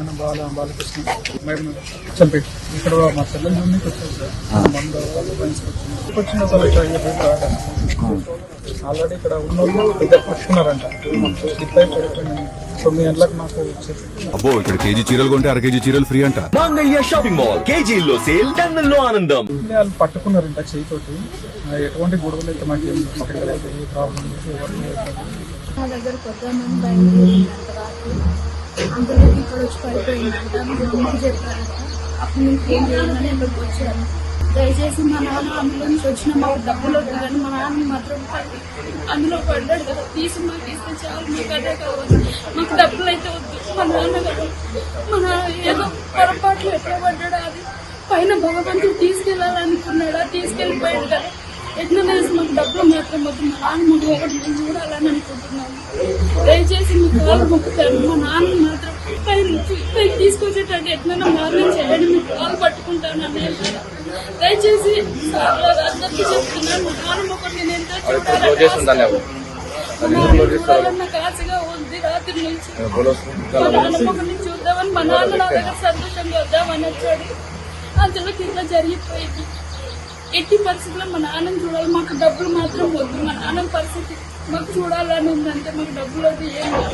ఆయన బాలకృష్ణ మేడం చంపి ఇక్కడ మా చెల్లెలు జూనికి వచ్చారు సార్. మందు ఫ్రెండ్స్ వచ్చిన అసలు ఇక్కడ ఆల్రెడీ ఇక్కడ ఉన్న వాళ్ళు ఇద్దరు పట్టుకున్నారంట. ఇద్దరు పడిపోయినాయి. 9 గంటలకు నాకు వచ్చేది. అబ్బో ఇక్కడ కేజీ చీరలు కొంటే 1/2 కేజీ చీరలు ఫ్రీ అంట. మంగళ్య షాపింగ్ మాల్, కేజీల్లో సేల్, టన్నుల్లో ఆనందం. వాళ్ళు పట్టుకున్నారంట చేయితోటి. ఎటువంటి గొడవలు అయితే మాకేం అయితే ఏ ప్రాబ్లం మా దగ్గరకు వద్దామని బయలుదేరినంత రాత్రి అందులో ఇక్కడ వచ్చి పడిపోయిందంట. మీకు చెప్పారంట. అప్పుడు మీకు ఏం చేయాలని ఇక్కడికి వచ్చాను. దయచేసి మా నాన్న అందులో నుంచి వచ్చిన మాకు డబ్బులు వద్దు కానీ మా నాన్న మాత్రం అందులో పడ్డాడు కదా, తీసి మాకు ఇస్తే చాలు, మాకు అదే కావాలి, మాకు డబ్బులు అయితే వద్దు. మా నాన్న కదా, మా నాన్న ఏదో పొరపాట్లు ఎట్లా పడ్డాడో అది పైన భగవంతుడు తీసుకెళ్లాలనుకున్నాడా, తీసుకెళ్లిపోయాడు కదా. ఎట్లా వేసి మాకు డబ్బులు మాత్రం వద్దు. మా నాన్న మాకు ఒకటి మేము చూడాలని అనుకుంటున్నాము. దయచేసి మీ కాళ్ళు మొక్కుతాను. మా నాన్న మాత్రం పైకి తీసుకొచ్చేటట్టు ఎట్లైనా మార్గం చేయండి. మీ కాళ్ళు పట్టుకుంటాను అన్నయ్య. దయచేసి అందరికీ చెప్తున్నాను. మా నాన్న ఒకటి నేను ఎంతో చూడాలన్న కాసుగా ఉంది. రాత్రి నుంచి మా నాన్న ఒకరిని చూద్దామని మా నాన్న నా దగ్గర సంతోషంగా వద్దామని వచ్చాడు. అంతలోకి ఇట్లా జరిగిపోయింది. ఎట్టి పరిస్థితుల్లో మా నాన్నని చూడాలి. మాకు డబ్బులు మాత్రం వద్దు. మా నాన్న పరిస్థితి మాకు చూడాలని ఉందంటే మాకు డబ్బులు వద్దు. ఏం